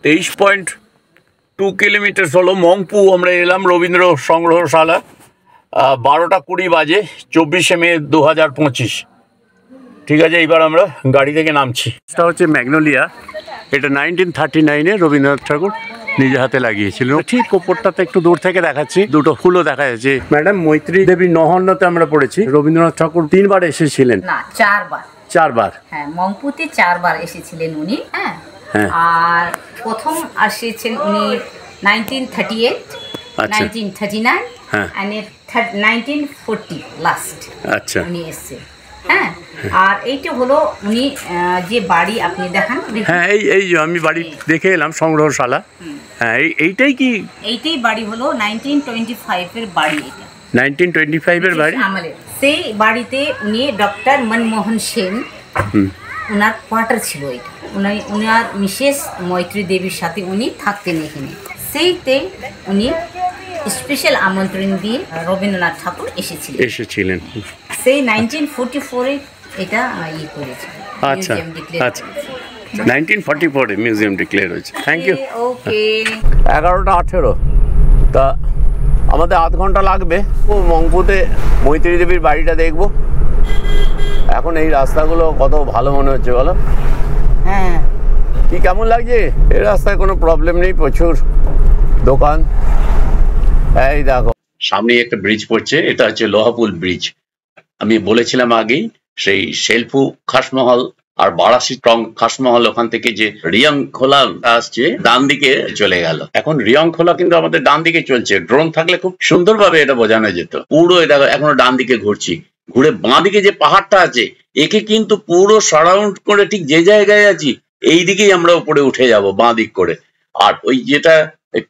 23.2 kilometre হলো মংপু। আমরা এলাম রবীন্দ্র সংগ্রহশালা। 12:20 বাজে, 24শে মে 2025। ঠিক আছে, এইবার আমরা গাড়ি থেকে নামছি। এটা হচ্ছে ম্যাগনোলিয়া। এটা 1939-এ রবীন্দ্রনাথ ঠাকুর নিজে হাতে লাগিয়েছিলেন। ঠিক ওপরটাতে একটু দূর থেকে দেখাচ্ছি, দুটো ফুলও দেখা যাচ্ছে। ম্যাডাম, মৈত্রী দেবী নহন্যতে আমরা পড়েছি রবীন্দ্রনাথ ঠাকুর 3 বার এসেছিলেন। না, 4 বার। 4 বার? হ্যাঁ, মংপুতে 4 বার এসেছিলেন উনি। হ্যাঁ, আর প্রথম আসেছেন উনি 1938, 1939 and 1940 লাস্ট। আচ্ছা, উনি এসেছেন। হ্যাঁ, আর এইটা হলো উনি যে বাড়ি আপনি দেখান। হ্যাঁ, এই আমি বাড়ি দেখে এলাম, সংগ্রহশালা। হ্যাঁ, এইটাই কি? এইটাই বাড়ি হলো 1925-এর বাড়ি। এটা 1925-এর বাড়ি। সেই বাড়িতে উনি ডক্টর মনমোহন সেন, ওনার কোয়ার্টার ছিল। এটা ওনার মিসেস মৈত্রী দেবীর সাথে উনি থাকতেন এখানে। সেইতে উনি স্পেশাল আমন্ত্রণ দিয়ে রবীন্দ্রনাথ ঠাকুর এসেছিলেন। সেই 1944-এ এটা করেছে। আচ্ছা আচ্ছা, 1944-এ মিউজিয়াম ডিক্লেয়ার হয়েছে। Thank you. ওকে। 11:18। তা আমাদের আধ ঘন্টা লাগবে। ও মংপুতে মৈত্রী দেবীর বাড়িটা দেখবো। এখন এই রাস্তাগুলো কত ভালো মনে হচ্ছে বলো? হ্যাঁ, কি কেমন লাগছে? এই রাস্তায় কোনো প্রবলেম নেই, প্রচুর দোকান। এই দেখো সামনে একটা ব্রিজ পড়ছে, এটা হচ্ছে লোহাপুল ব্রিজ। আমি বলেছিলাম আগেই, সেই শেলফু খাসমহল আর বারাসি টং খাসমহল, ওখান থেকে যে রিয়ং খোলা আসছে ডান দিকে চলে গেল। এখন রিয়ং খোলা কিন্তু আমাদের ডান দিকে চলছে। ড্রোন থাকলে খুব সুন্দরভাবে এটা বোঝানো যেত। পুরো এটা এখনো ডান দিকে ঘুরছি, ঘুরে বাঁ দিকে যে পাহাড়টা আছে একে কিন্তু পুরো সারাউন্ড করে ঠিক যে জায়গায় আছি এই দিকেই আমরা উপরে উঠে যাব বাঁ দিক করে। আর ওই যেটা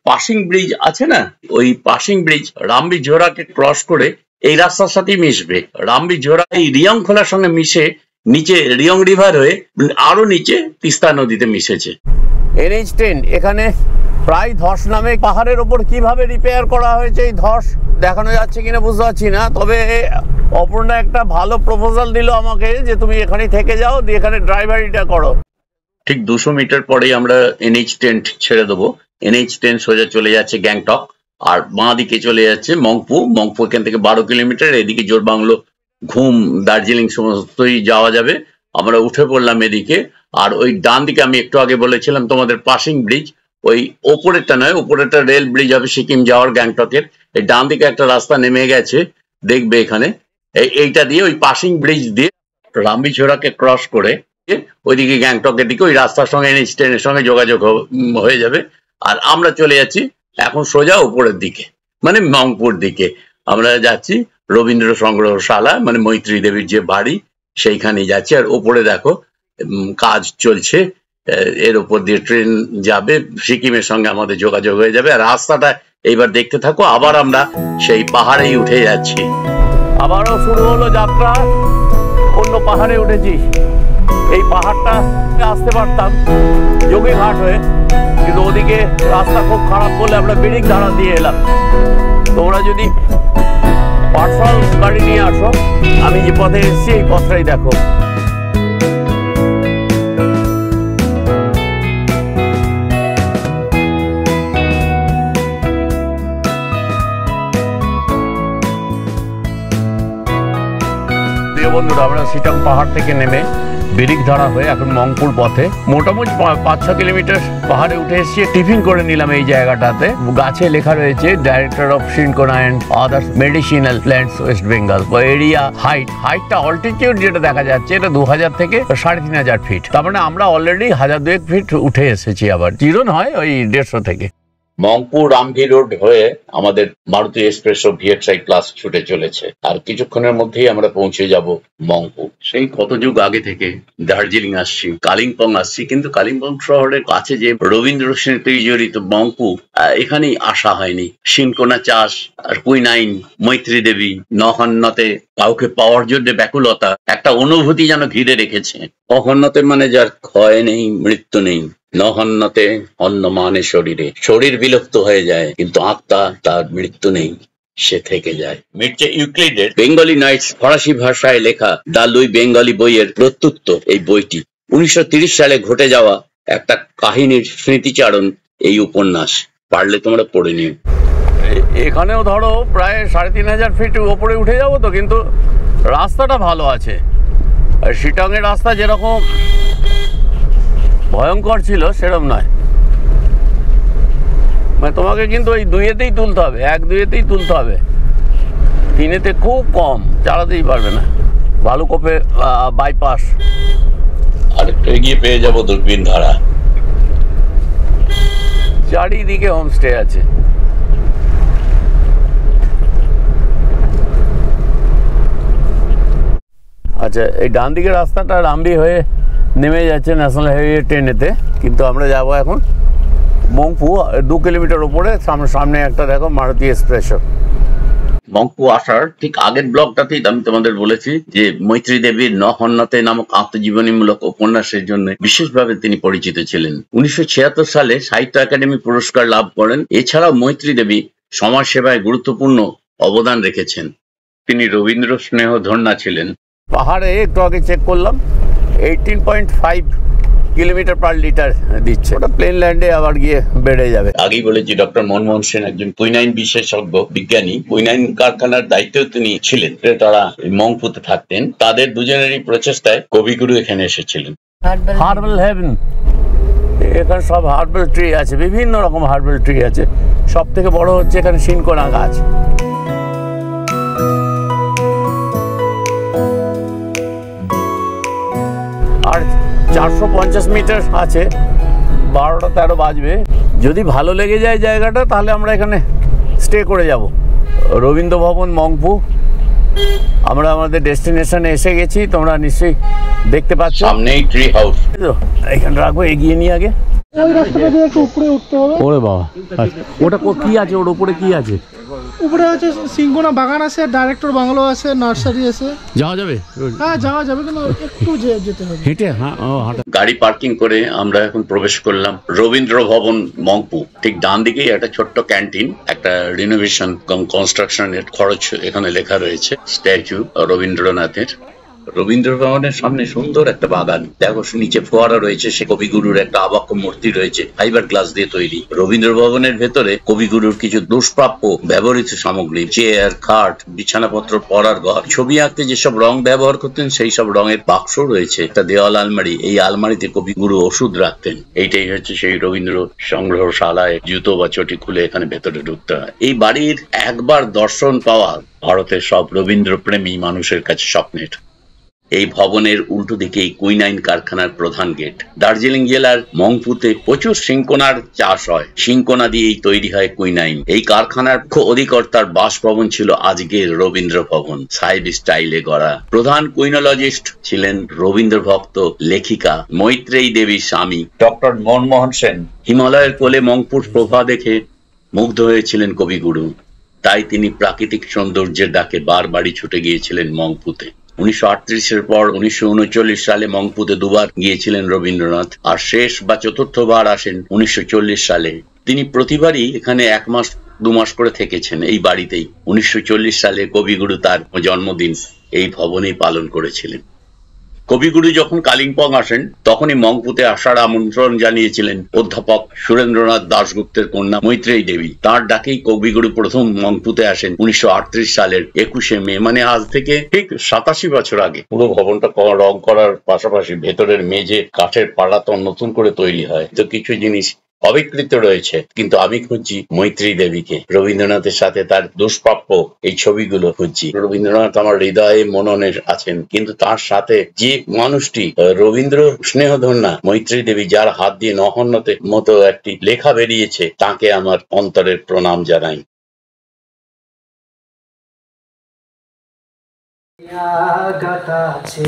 পাসিং ব্রিজ আছে না, ওই পাসিং ব্রিজ রামবি ঝোড়াকে ক্রস করে এই রাস্তার সাথেই মিশবে। রামবি ঝোড়া এই রিয়ং খোলার সঙ্গে মিশে নিচে রিয়ং রিভার হয়ে আরো নিচে তিস্তা নদীতে মিশেছে। NH10 এখানে প্রায় ধস নামে। পাহাড়ের ওপর কিভাবে রিপেয়ার করা হয়েছে এই ধস দেখানো যাচ্ছে কিনা বুঝতে পারছি না। তবে অপর্ণা একটা ভালো প্রপোজাল দিল আমাকে যে তুমি এখানে থেকে যাও, দিয়ে এখানে ড্রাইভারিটা করো। ঠিক 200 মিটার পরেই আমরা NH10 ছেড়ে দেবো। NH10 সোজা চলে যাচ্ছে গ্যাংটক, আর বাঁ দিকে চলে যাচ্ছে মংপু। মংপু এখান থেকে 12 কিলোমিটার। এদিকে জোরবাংলো, ঘুম, দার্জিলিং সমস্তই যাওয়া যাবে। আমরা উঠে পড়লাম এদিকে। আর ওই ডান দিকে আমি একটু আগে বলেছিলাম তোমাদের পাসিং ব্রিজ, ওই ওপরেরটা নয়, ওপরেরটা রেল ব্রিজ হবে সিকিম যাওয়ার, গ্যাংটকের। এই ডান দিকে একটা রাস্তা নেমে গেছে, দেখবে এখানে। এইটা দিয়ে ওই পাসিং ব্রিজ দিয়ে রামবিছড়াকে ক্রস করে ওইদিকে গ্যাংটকের দিকে ওই রাস্তার সঙ্গে NH10 এর সঙ্গে যোগাযোগ হয়ে যাবে। আর আমরা চলে যাচ্ছি এখন সোজা উপরের দিকে, মানে মংপুর দিকে আমরা যাচ্ছি। রবীন্দ্র সংগ্রহশালা মানে মৈত্রী দেবীর যে বাড়ি সেইখানে যাচ্ছি। আর ওপরে দেখো কাজ চলছে, এর উপর দিয়ে ট্রেন যাবে, সিকিমের সঙ্গে আমাদের যোগাযোগ হয়ে যাবে। আর রাস্তাটা এইবার দেখতে থাকো। আবার আমরা সেই পাহাড়েই উঠে যাচ্ছি। আবারও শুরু হলো যাত্রা। অন্য পাহাড়ে উঠেছি। এই পাহাড়টা আসতে পারতাম যোগীঘাট হয়ে, কিন্তু ওদিকে রাস্তা খুব খারাপ বলে আমরা বিরিক ধারা দিয়ে এলাম। তোমরা যদি পার্সোনাল গাড়ি নিয়ে আসো, আমি যে পথে এসেছি এই পথটাই দেখো। বন্ধুরা, আমরা সিটাং পাহাড় থেকে নেমে বিরিক ধারা হয়ে এখন মংপুর পথে মোটামুটি 5-6 কিলোমিটার পাহাড়ে উঠে এসেছি। টিফিন করে নিলাম এই জায়গাটাতে। গাছে লেখা রয়েছে director of cinchona and others medicinal plants West Bengal. Area হাইটটা অল্টিটিউড যেটা দেখা যাচ্ছে এটা 2000 থেকে 3500 ফিট। তার মানে আমরা অলরেডি 1002 ফিট উঠে এসেছি। আবার জিরো নয়, ওই 150 থেকে। মংপুর রামঘি রোড হয়ে আমাদের মারুতি এক্সপ্রেসো VX-i প্লাস ছুটে চলেছে। আর কিছুক্ষণের মধ্যেই আমরা পৌঁছে যাব মংপুর। সেই কত যুগ আগে থেকে দার্জিলিং আসছি, কালিম্পং আসছি, কিন্তু কালিম্পং শহরের কাছে যে রবীন্দ্র স্মৃতি জড়িত মংপু, এখানেই আসা হয়নি। সিনকোনা চাষ আর কুইনাইন, মৈত্রী দেবী, নহন্যতে কাউকে পাওয়ার জন্য ব্যাকুলতা, একটা অনুভূতি যেন ঘিরে রেখেছে। অহন্যতে মানে যার ক্ষয় নেই, মৃত্যু নেই। নহন্যতে অন্ন মানে শরীরে, শরীর বিলুপ্ত হয়ে যায় কিন্তু আত্মা তার মৃত্যু নেই, সে থেকে যায়। মির্জা ইউক্লিডের বেঙ্গলি নাইটস ফরাসি ভাষায় লেখা দ্য লুই বেঙ্গলি বইয়ের প্রত্যুত্তর এই বইটি। 1930 সালে ঘটে যাওয়া একটা কাহিনীর স্মৃতিচারণ এই উপন্যাস, পারলে তোমরা পড়ে নিও। এখানেও ধরো প্রায় 3500 ফিট উপরে উঠে যাবো তো, কিন্তু রাস্তাটা ভালো আছে। আর শিটংয়ের রাস্তা যেরকম ভয়ঙ্কর ছিল সেরকম নয়, মানে তোমাকে কিন্তু ওই 2-এতেই তুলতে হবে, 1-2-এতেই তুলতে হবে, 3-এতে খুব কম, চালাতেই পারবে না। ভালুকপে বাইপাস, আর একটু এগিয়ে পেয়ে যাবো দূরবীন ধারা। চারিদিকে হোমস্টে আছে। আচ্ছা, এই ডান দিকের রাস্তাটা রামবি হয়ে নেমে যাচ্ছে ন্যাশনাল হাইওয়ে 10-এতে, কিন্তু আমরা যাব এখন মংপু, 2 কিলোমিটার উপরে। সামনে একটা দেখো মারুতি এক্সপ্রেসো। মংপু আসার ঠিক আগের ব্লগটাতেই আমি তোমাদের বলেছি যে মৈত্রী দেবীর নহন্যতে নামক আত্মজীবনীমূলক উপন্যাসের জন্য বিশেষভাবে তিনি পরিচিত ছিলেন। 1976 সালে সাহিত্য একাডেমি পুরস্কার লাভ করেন। এছাড়াও মৈত্রী দেবী সমাজ সেবায় গুরুত্বপূর্ণ অবদান রেখেছেন। তিনি রবীন্দ্র স্নেহ ধন্যা ছিলেন। পাহাড়ে একটু আগে চেক করলাম 18.5 কিলোমিটার পার লিটার দিচ্ছে, ওটা প্লেন ল্যান্ডে আবার গিয়ে বেড়ে যাবে। আগেই বলেছি ডক্টর মনমোহন সেন একজন কুইনাইন বিশেষজ্ঞ বিজ্ঞানী, কুইনাইন কারখানার দায়িত্বেও তিনি ছিলেন। তারা মংপুতে থাকতেন। তাদের দুজনেরই প্রচেষ্টায় কবিগুরু এখানে এসেছিলেন। হার্বাল হেভেন, এখানে সব হার্বাল ট্রি আছে, বিভিন্ন রকম হার্বাল ট্রি আছে। সব থেকে বড় হচ্ছে এখানে শিনকোনা গাছ। আর 450 মিটার আছে, 12টা-13 বাজবে। যদি ভালো লেগে যায় জায়গাটা, তাহলে আমরা এখানে স্টে করে যাব। রবীন্দ্র ভবন মংপু, আমরা আমাদের ডেস্টিনেশনে এসে গেছি। তোমরা নিশ্চয়ই দেখতে পাচ্ছ সামনেই ট্রি হাউস। এখানে রাখবো, এগিয়ে নিয়ে আগে। ওরে বাবা, ওটা কি আছে? ওর উপরে কি আছে? উপরে আছে সিংকোনা বাগান আছে, ডাইরেক্টর বাংলো আছে, নার্সারি আছে। যাওয়া যাবে? হ্যাঁ যাওয়া যাবে, কিন্তু একটু যেতে হবে হেঁটে। হ্যাঁ, গাড়ি পার্কিং করে আমরা এখন প্রবেশ করলাম রবীন্দ্র ভবন মংপু। ঠিক ডান দিকেই একটা ছোট্ট ক্যান্টিন, একটা রিনোভেশন কনস্ট্রাকশনের খরচ এখানে লেখা রয়েছে। স্ট্যাচু রবীন্দ্রনাথের। রবীন্দ্র ভবনের সামনে সুন্দর একটা বাগান, দেখো নিচে ফোয়ারা রয়েছে, সে কবিগুরুর একটা আবক্ষ মূর্তি রয়েছে ফাইবার গ্লাস দিয়ে তৈরি। রবীন্দ্র ভবনের ভেতরে কবিগুরুর কিছু দুষ্প্রাপ্য ব্যবহৃত সামগ্রী, চেয়ার, খাট, বিছানাপত্র, পড়ার ঘর, ছবি আঁকতে যেসব রং ব্যবহার করতেন সেই সব রঙের বাক্স রয়েছে, একটা দেওয়াল আলমারি। এই আলমারিতে কবিগুরু ওষুধ রাখতেন। এইটাই হচ্ছে সেই রবীন্দ্র সংগ্রহশালায় জুতো বা চটি খুলে এখানে ভেতরে ঢুকতে হয়। এই বাড়ির একবার দর্শন পাওয়া ভারতের সব রবীন্দ্র প্রেমী মানুষের কাছে স্বপ্নের। এই ভবনের উল্টো দিকেই কুইনাইন কারখানার প্রধান গেট। দার্জিলিং জেলার মংপুতে প্রচুর শিংকোনার চাষ হয়। শিংকোনা দিয়েই তৈরি হয় কুইনাইন। এই কারখানার অধিকর্তার বাসভবন ছিল আজকের রবীন্দ্র ভবন, সাহেব স্টাইলে গড়া। প্রধান কুইনোলজিস্ট ছিলেন রবীন্দ্র ভক্ত লেখিকা মৈত্রেয়ী দেবীর স্বামী ডক্টর মনমোহন সেন। হিমালয়ের কোলে মংপুর শোভা দেখে মুগ্ধ হয়েছিলেন কবিগুরু। তাই তিনি প্রাকৃতিক সৌন্দর্যের ডাকে বারবারই ছুটে গিয়েছিলেন মংপুতে। 1938-এর পর 1939 সালে মংপুতে দুবার গিয়েছিলেন রবীন্দ্রনাথ, আর শেষ বা চতুর্থবার আসেন 1940 সালে। তিনি প্রতিবারই এখানে 1 মাস 2 মাস করে থেকেছেন এই বাড়িতেই। 1940 সালে কবিগুরু তার জন্মদিন এই ভবনেই পালন করেছিলেন। কবিগুরু যখন কালিম্পং আসেন তখনই মংপুতে আসার আমন্ত্রণ জানিয়েছিলেন অধ্যাপক সুরেন্দ্রনাথ দাশগুপ্তের কন্যা মৈত্রেয়ী দেবী। তার ডাকেই কবিগুরু প্রথম মংপুতে আসেন 1938 সালের 21শে মে, মানে আজ থেকে ঠিক 87 বছর আগে। পুরো ভবনটা রং করার পাশাপাশি ভেতরের মেঝে, কাঠের পালাতন নতুন করে তৈরি হয়। তো কিছু জিনিস অবিকৃত রয়েছে, কিন্তু আমি খুঁজছি মৈত্রেয়ী দেবীকে। রবীন্দ্রনাথের সাথে তার দুষ্প্রাপ্য এই ছবিগুলো খুঁজছি। রবীন্দ্রনাথ আমার হৃদয়ে মননে আছেন, কিন্তু তার সাথে যে মানুষটি রবীন্দ্র স্নেহধন্যা মৈত্রেয়ী দেবী, যার হাত দিয়ে নহন্যতে মতো একটি লেখা বেরিয়েছে, তাকে আমার অন্তরের প্রণাম জানাই। গাতাছে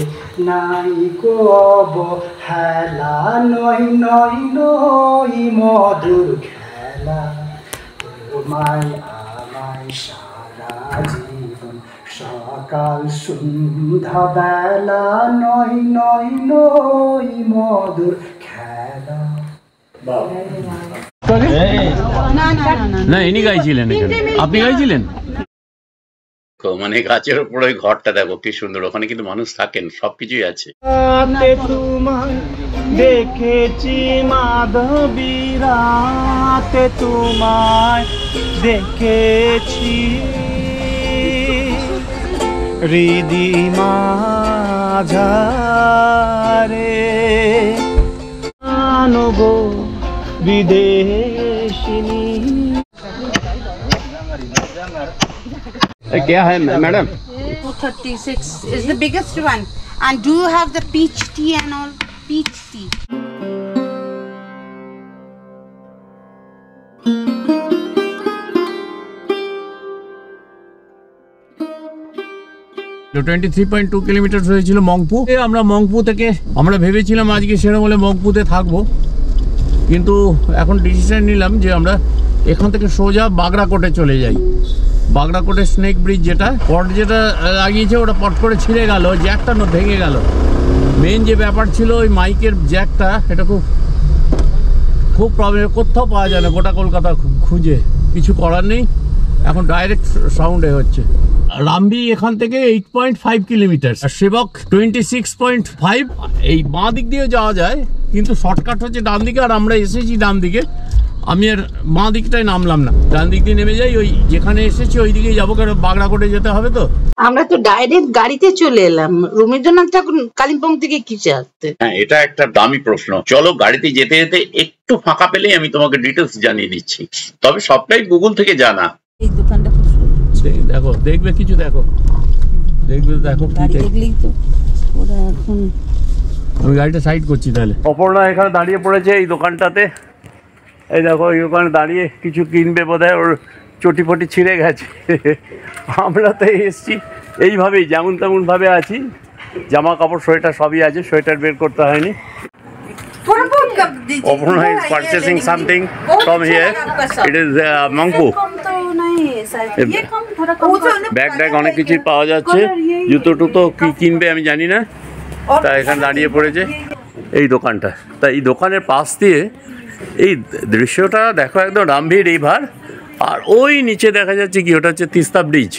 নাই গো অবহেলা, নই নই নই মধুর খেলা, তোমায় আমায় সারা জীবন সকাল সন্ধ্যা বেলা, নই নই নই মধুর খেলা। না, ইনি গাইছিলেন এখানে, আপনি গাইছিলেন? মানে গাছের উপরে ঘরটা দেখো কি সুন্দর, ওখানে কিন্তু মানুষ থাকেন, সবকিছুই আছে। দেখেছি মাধবী রাতে তোমায় দেখেছি হৃদি মাঝারে আনগো বিদেশিনী। क्या है madam? 236 is the biggest one. And do you have the peach tea and all? Peach tea. তো 23.2 কিলোমিটার হয়েছিল মংপু। আমরা মংপু থেকে আমরা ভেবেছিলাম আজকে সেরকম হলে মংপুতে থাকবো, কিন্তু এখন ডিসিশন নিলাম যে আমরা এখান থেকে সোজা বাগড়াকোটে চলে যাই। বাগড়াকোটে স্নেক ব্রিজ যেটা পট যেটা লাগিয়েছে ওটা পট করে ছিঁড়ে গেল, জ্যাকটা ভেঙে গেল। মেন যে ব্যাপার ছিল ওই মাইকের জ্যাকটা, এটা খুব প্রবলেম, কোথাও পাওয়া যায় না গোটা কলকাতা খুঁজে, কিছু করার নেই। এখন ডাইরেক্ট সাউন্ডে হচ্ছে। রামবি এখান থেকে 8.5 কিলোমিটার, সেবক 26.5। এই বাঁ দিক দিয়ে যাওয়া যায়, কিন্তু শর্টকাট হচ্ছে ডান দিকে, আর আমরা এসেছি ডান দিকে। আমি আর বাঁ দিকটায় নামলাম না, ডান দিক দিয়ে নেমে যাই, ওই যেখানে এসেছি ওই দিকেই যাবো, কারণ বাগড়াকোটে যেতে হবে। তো আমরা তো ডাইরেক্ট গাড়িতে চলে এলাম। রবীন্দ্রনাথ ঠাকুর কালিম্পং থেকে কিসে আসতে? হ্যাঁ, এটা একটা দামি প্রশ্ন। চলো গাড়িতে যেতে যেতে একটু ফাঁকা পেলেই আমি তোমাকে ডিটেলস জানিয়ে দিচ্ছি, তবে সবটাই গুগল থেকে জানা। এই দোকানটা খুব সুন্দর, দেখো, দেখবে কিছু, দেখো দেখো দেখলেই তো ওরা এখন। আমি গাড়িটা সাইড করছি তাহলে। অপর্ণা এখানে দাঁড়িয়ে পড়েছে এই দোকানটাতে। এই দেখো, এই দোকানে দাঁড়িয়ে কিছু কিনবে বোধহয়, ওর চটি ফটি ছিঁড়ে গেছে। আমরা তো এসছি এইভাবেই, যেমন তেমন ভাবে আছি, জামা কাপড় সোয়েটার সবই আছে, সোয়েটার বের করতে হয়নি। Aparna is purchasing something from here. It is Mangpu. Bag tag অনেক কিছুই পাওয়া যাচ্ছে, জুতো টুতো কি কিনবে আমি জানি না, তা এখানে দাঁড়িয়ে পড়েছে এই দোকানটা। তা এই দোকানের পাশ দিয়ে এই দৃশ্যটা দেখো, একদম রামবি রিভার, আর ওই নিচে দেখা যাচ্ছে কি, ওটা হচ্ছে তিস্তা ব্রিজ।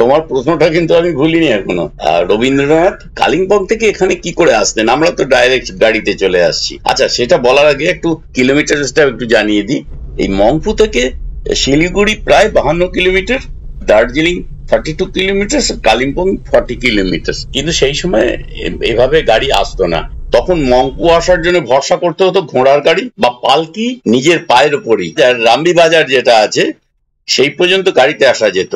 তোমার প্রশ্নটা কিন্তু আমি ভুলিনি এখনো। রবীন্দ্রনাথ কালিম্পং থেকে এখানে কি করে আসতেন? আমরা তো ডাইরেক্ট গাড়িতে চলে আসছি। আচ্ছা, সেটা বলার আগে একটু কিলোমিটারটা একটু জানিয়ে দিই। এই মংপু থেকে শিলিগুড়ি প্রায় 52 kilometre, Darjeeling 32 kilometre, Kalimpong 40 kilometre. কিন্তু সেই সময় এভাবে গাড়ি আসতো না, তখন মংপু আসার জন্য ভরসা করতে হতো ঘোড়ার গাড়ি বা পালকি নিজের পায়ের উপরই। রামবি বাজার যেটা আছে সেই পর্যন্ত গাড়িতে আসা যেত,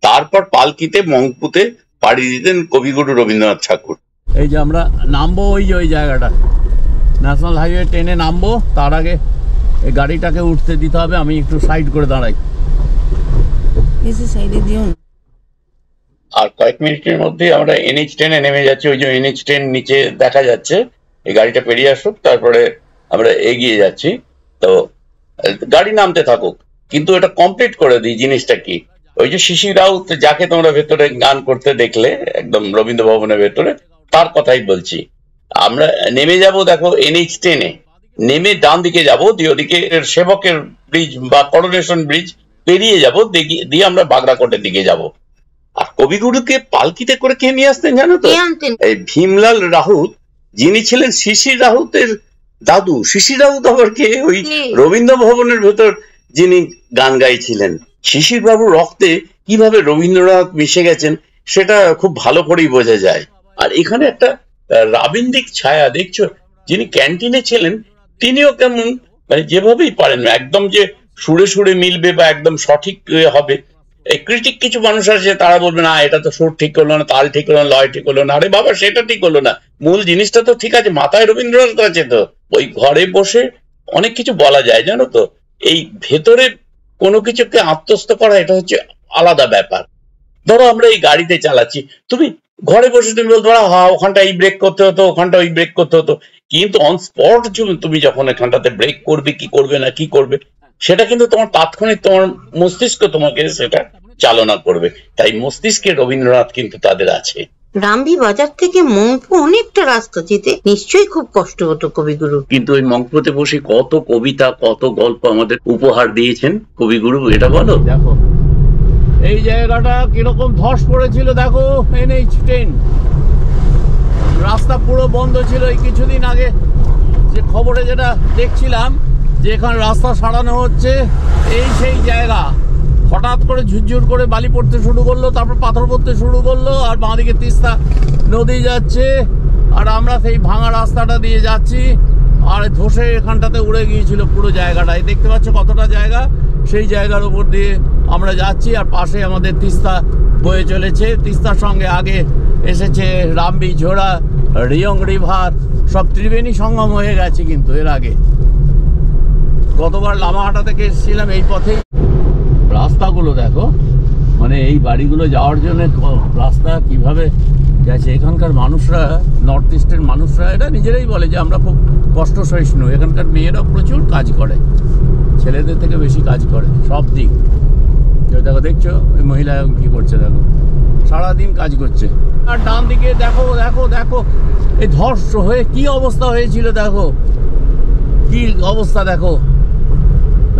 তারপর পালকিতে মংপুতে পাড়ি দিতেন কবিগুরু রবীন্দ্রনাথ ঠাকুর। এই যে আমরা নামবো ওই জায়গাটা, ন্যাশনাল হাইওয়ে 10-এ নামবো, তার আগে এই গাড়িটাকে উঠতে দিতে হবে। আমি একটু সাইড করে দাঁড়াই, আর কয়েক মিনিটের মধ্যে আমরা NH10-এ নেমে যাচ্ছি। ওই যে NH10 নিচে দেখা যাচ্ছে, এই গাড়িটা পেরিয়ে আসুক, তারপরে আমরা এগিয়ে যাচ্ছি। তো গাড়ি নামতে থাকুক, কিন্তু এটা কমপ্লিট করে দিই। জিনিসটা কি, ওই যে শিশির রাউত যাকে তোমরা ভেতরে গান করতে দেখলে একদম রবীন্দ্র ভবনের ভেতরে, তার কথাই বলছি। আমরা নেমে যাব, দেখো NH10-এ নেমে ডান দিকে যাব, দিয়ে ওদিকে সেবকের ব্রিজ বা করোনেশন ব্রিজ পেরিয়ে যাব, দিয়ে আমরা বাগড়াকোটের দিকে যাব। আর কবিগুরুকে পালকিতে করে কে নিয়ে আসতেন জানো তো? এই ভীমলাল রাউত, যিনি ছিলেন শিশির রাউতের দাদু। শিশির রাউত আবার কে? ওই রবীন্দ্র ভবনের ভেতর যিনি গান গাইছিলেন। শিশির বাবুর রক্তে কিভাবে রবীন্দ্রনাথ মিশে গেছেন সেটা খুব ভালো করেই বোঝা যায়। আর এখানে একটা রাবীন্দ্রিক ছায়া দেখছো, যিনি ক্যান্টিনে ছিলেন তিনিও কেমন, মানে যেভাবেই পারেন একদম যে সুরে সুরে মিলবে বা একদম সঠিক হবে। এই ক্রিটিক কিছু মানুষ আছে, তারা বলবে না এটা তো সুর ঠিক করলো না, তাল ঠিক হলো না, লয় ঠিক হলো না। আরে বাবা, সেটা ঠিক হলো না, মূল জিনিসটা তো ঠিক আছে, মাথায় রবীন্দ্রনাথ আছে। তো ওই ঘরে বসে অনেক কিছু বলা যায় জানো তো। এই ভেতরে কোনো কিছুকে আত্মস্থ করা, এটা হচ্ছে আলাদা ব্যাপার। ধরো আমরা এই গাড়িতে চালাচ্ছি, তুমি ঘরে বসে তুমি বলতে পারো হ্যাঁ ওখানটা এই ব্রেক করতে হতো, ওখানটা ওই ব্রেক করতে হতো, কিন্তু অন স্পট তুমি যখন এখানটাতে ব্রেক করবে কি করবে না কি করবে, সেটা কিন্তু তোমার তাৎক্ষণিক তোমার মস্তিষ্ক তোমাকে সেটা চালনা করবে। তাই মস্তিষ্কে রবীন্দ্রনাথ কিন্তু তাদের আছে। রামবি বাজার থেকে মংপু অনেকটা রাস্তা, যেতে নিশ্চয়ই খুব কষ্ট হতো কবিগুরু। কিন্তু ওই মংপুতে বসে কত কবিতা, কত গল্প আমাদের উপহার দিয়েছেন কবিগুরু, এটা বলো। দেখো এই জায়গাটা কিরকম ধস পড়েছিল, দেখো NH10 রাস্তা পুরো বন্ধ ছিল এই কিছুদিন আগে। যে খবরে যেটা দেখছিলাম যে এখানে রাস্তা সারানো হচ্ছে, এই সেই জায়গা। হঠাৎ করে ঝুরঝুর করে বালি পড়তে শুরু করলো, তারপর পাথর পড়তে শুরু করলো, আর বাঁদিকে তিস্তা নদী যাচ্ছে, আর আমরা সেই ভাঙা রাস্তাটা দিয়ে যাচ্ছি, আর ধসে এখানটাতে উড়ে গিয়েছিল পুরো জায়গাটাই। দেখতে পাচ্ছ কতটা জায়গা, সেই জায়গার উপর দিয়ে আমরা যাচ্ছি, আর পাশে আমাদের তিস্তা বয়ে চলেছে। তিস্তার সঙ্গে আগে এসেছে রামবি, ঝোড়া, রিয়ং রিভার, সব ত্রিবেণী সঙ্গম হয়ে গেছে। কিন্তু এর আগে গতবার লামাহাটা থেকে এসেছিলাম এই পথে। রাস্তাগুলো দেখো, মানে এই বাড়িগুলো যাওয়ার জন্য রাস্তা কিভাবে গেছে। এখানকার মানুষরা, নর্থ ইস্টের মানুষরা এটা নিজেরাই বলে যে আমরা খুব কষ্ট সহিষ্ণু। এখানকার মেয়েরা প্রচুর কাজ করে, ছেলেদের থেকে বেশি কাজ করে সব দিক। দেখো, দেখছো ওই মহিলা কি করছে, দেখো সারাদিন কাজ করছে। আর ডান দিকে দেখো দেখো দেখো এই ধস হয়ে কি অবস্থা হয়েছিল, দেখো কি অবস্থা। দেখো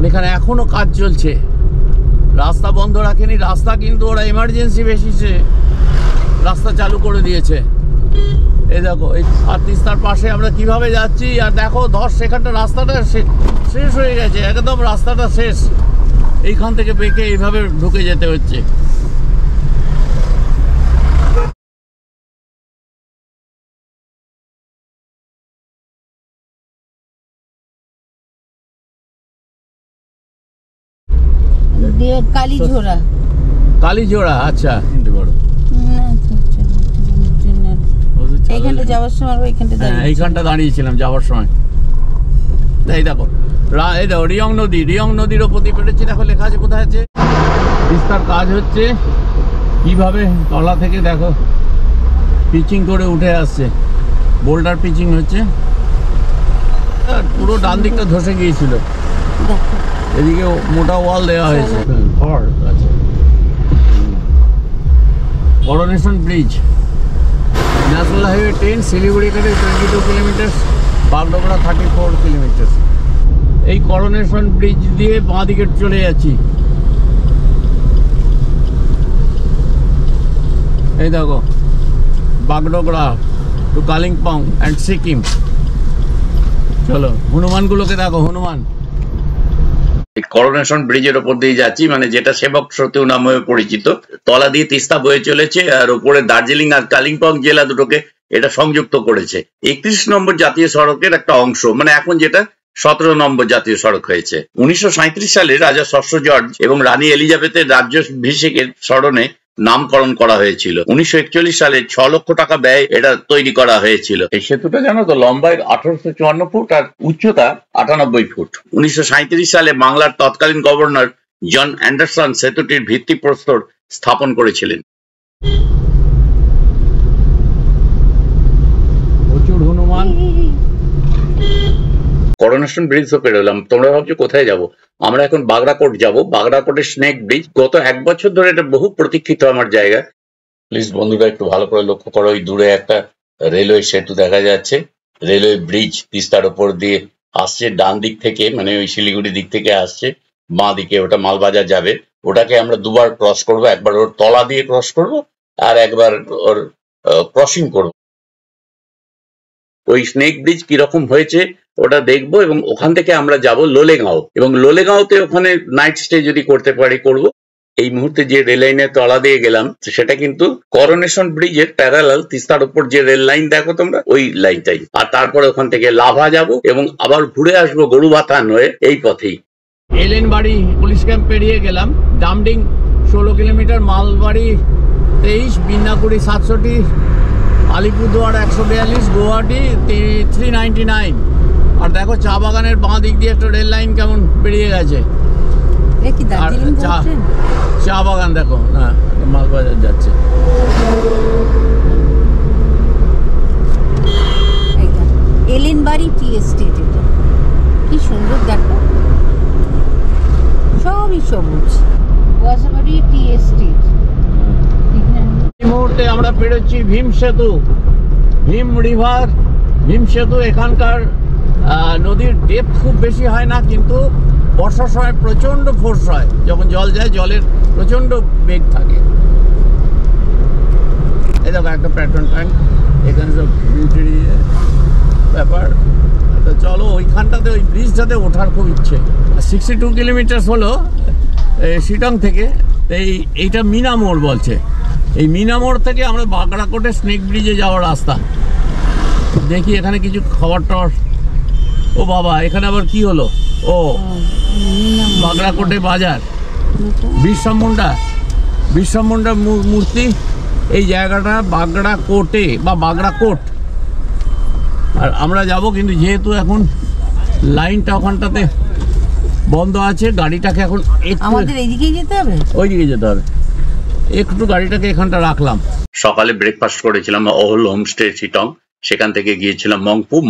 এখানে এখনো কাজ চলছে, রাস্তা বন্ধ রাখেনি। রাস্তা কিন্তু ওরা এমার্জেন্সি বেসিসে রাস্তা চালু করে দিয়েছে। এই দেখো, এই আর তিস্তার পাশে আমরা কিভাবে যাচ্ছি, আর দেখো ধস, সেখানটা রাস্তাটা শেষ হয়ে গেছে, একদম রাস্তাটা শেষ। এইখান থেকে বেঁকে এইভাবে ঢুকে যেতে হচ্ছে। কালীঝোড়া, কালীঝোড়া, আচ্ছা চিনতে পারো। এইখানটা যাওয়ার সময় এইখানটা দাঁড়িয়েছিলাম যাওয়ার সময়। এই দেখো, এই দেখো রিয়ং নদী, রিয়ং নদীর ওপর দিয়ে পেরেছি। দেখো লেখা আছে, কোথায় আছে, তিস্তার কাজ হচ্ছে কিভাবে তলা থেকে দেখো পিচিং করে উঠে আসছে, বোল্ডার পিচিং হচ্ছে। পুরো ডান দিকটা ধসে গিয়েছিল, এদিকে মোটা ওয়াল দেওয়া হয়েছে। Coronation bridge, national highway 10, Siliguri থেকে 22 কিলোমিটার, বাগডোগরা 34 কিলোমিটার। এই করোনেশন ব্রিজ দিয়ে বাঁ দিকে চলে যাচ্ছি। এই দেখো, বাগডোগরা টু কালিম্পং অ্যান্ড সিকিম। চলো হনুমানগুলোকে দেখো, হনুমান। করোনেশন ব্রিজের ওপর দিয়ে যাচ্ছি, মানে যেটা সেবক সেতু নামে পরিচিত। তলা দিয়ে তিস্তা বয়ে চলেছে, আর উপরে দার্জিলিং আর কালিম্পং জেলা দুটোকে এটা সংযুক্ত করেছে। 31 নম্বর জাতীয় সড়কের একটা অংশ, মানে এখন যেটা 17 নম্বর জাতীয় সড়ক হয়েছে। 1937 সালে রাজা ষষ্ঠ জর্জ এবং রানী এলিজাবেথের রাজ্যাভিষেকের স্মরণে নামকরণ করা হয়েছিল। 1941 সালে 6 লক্ষ টাকা ব্যয় এটা তৈরি করা হয়েছিল। এই সেতুটা জানো তো লম্বায় 1854 ফুট আর উচ্চতা 98 ফুট। 1937 সালে বাংলার তৎকালীন গভর্নর জন অ্যান্ডারসন সেতুটির ভিত্তিপ্রস্তর স্থাপন করেছিলেন। প্রচুর হনুমান। করোনেশন ব্রিজ তো পেরোলাম। তোমরা ভাবছো কোথায় যাব? আমরা এখন বাগড়াকোট যাব। বাগড়াকোটের স্নেক ব্রিজ, গত 1 বছর ধরে এটা বহু প্রতীক্ষিত আমার জায়গা। প্লিজ বন্ধুরা একটু ভালো করে লক্ষ্য করো, ওই দূরে একটা রেলওয়ে সেতু দেখা যাচ্ছে, রেলওয়ে ব্রিজ তিস্তার ওপর দিয়ে আসছে ডান দিক থেকে, মানে ওই শিলিগুড়ি দিক থেকে আসছে। বাঁ দিকে ওটা মালবাজার যাবে, ওটাকে আমরা দুবার ক্রস করব, একবার ওর তলা দিয়ে ক্রস করব আর একবার ওর ক্রসিং করব। ওই স্নেক ব্রিজ কিরকম হয়েছে ওটা দেখবো, এবং ওখান থেকে আমরা যাব লোলেগাঁও, এবং লোলেগাঁওতে ওখানে নাইট স্টে যদি করতে পারি করব। এই মুহূর্তে যে রেল লাইনের তলা দিয়ে গেলাম সেটা কিন্তু করোনেশন ব্রিজের প্যারালাল, তিস্তার উপর যে রেল লাইন দেখো তোমরা, ওই লাইনটাই। আর তারপরে ওখান থেকে লাভা যাব এবং আবার ঘুরে আসবো গরুবাথান হয়ে এই পথেই। এলেন বাড়ি পুলিশ ক্যাম্প পেরিয়ে গেলাম। ডামডিং 16 কিলোমিটার, মালবাড়ি 23, বিন্নাকুড়ি 760, আলিপুরদুয়ার 142, গুয়াহাটি 399। আর দেখো চা বাগানের বাঁ দিক দিয়ে একটা রেল লাইন কেমন বেরিয়ে গেছে। চা বাগান দেখো, হ্যাঁ মালবাজার যাচ্ছে। এলেনবাড়ি টি এস্টেট, এটা কি সুন্দর দেখো, সবই সবুজ। ওয়াসাবাড়ি টি এস্টেট। এই মুহূর্তে আমরা পেরোচ্ছি ভীম সেতু, ভীম রিভার, ভীম সেতু। এখানকার নদীর ডেপথ খুব বেশি হয় না, কিন্তু বর্ষার সময় প্রচন্ড ফোর্স হয়। যখন জল যায়, জলের প্রচন্ড বেগ থাকে। এই দেখো একটা পেট্রোল ট্যাঙ্ক, এখানে সব বিউটির ব্যাপার। তো চলো ওইখানটাতে ওই ব্রিজটাতে ওঠার খুব ইচ্ছে। 62 কিলোমিটার হলো শিটং থেকে। এইটা মিনামোড় বলছে। এই মিনামোড় থেকে আমরা বাগড়াকোটে স্নেক ব্রিজে যাওয়ার রাস্তা। দেখি এখানে কিছু খাবার টাবার। ও বাবা, এখানে আবার কি হলো? ও বাগড়াকোটে বাজার, বিরসা মুন্ডা মূর্তি। এই জায়গাটা বাগড়াকোটে বা বাগড়াকোট। আর আমরা যাব, কিন্তু যেহেতু এখন লাইনটা ওখানটাতে বন্ধ আছে, গাড়িটাকে এখন আমাদের এইদিকেই যেতে হবে, ওইদিকে যেতে হবে। একটু গাড়িটাকে এখানটা রাখলাম। সকালে ব্রেকফাস্ট করেছিলাম অহল হোমস্টে শিটং। সেখান থেকে গিয়েছিলাম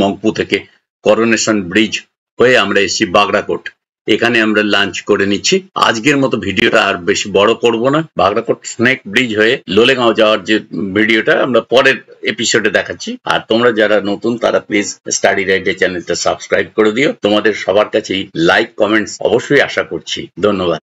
মংপু থেকে করোনেশন ব্রিজ হয়ে আমরা এসেছি বাগড়াকোট। এখানে আমরা লাঞ্চ করে নিচ্ছি। আজকের মতো ভিডিওটা আর বেশি বড় করব না। বাগড়াকোট স্নেক ব্রিজ হয়ে লোলেগাঁও যাওয়ার যে ভিডিওটা আমরা পরের এপিসোডে দেখাচ্ছি। আর তোমরা যারা নতুন তারা প্লিজ স্টাডি রাইডের চ্যানেলটা সাবস্ক্রাইব করে দিও। তোমাদের সবার কাছেই লাইক কমেন্টস অবশ্যই আশা করছি। ধন্যবাদ।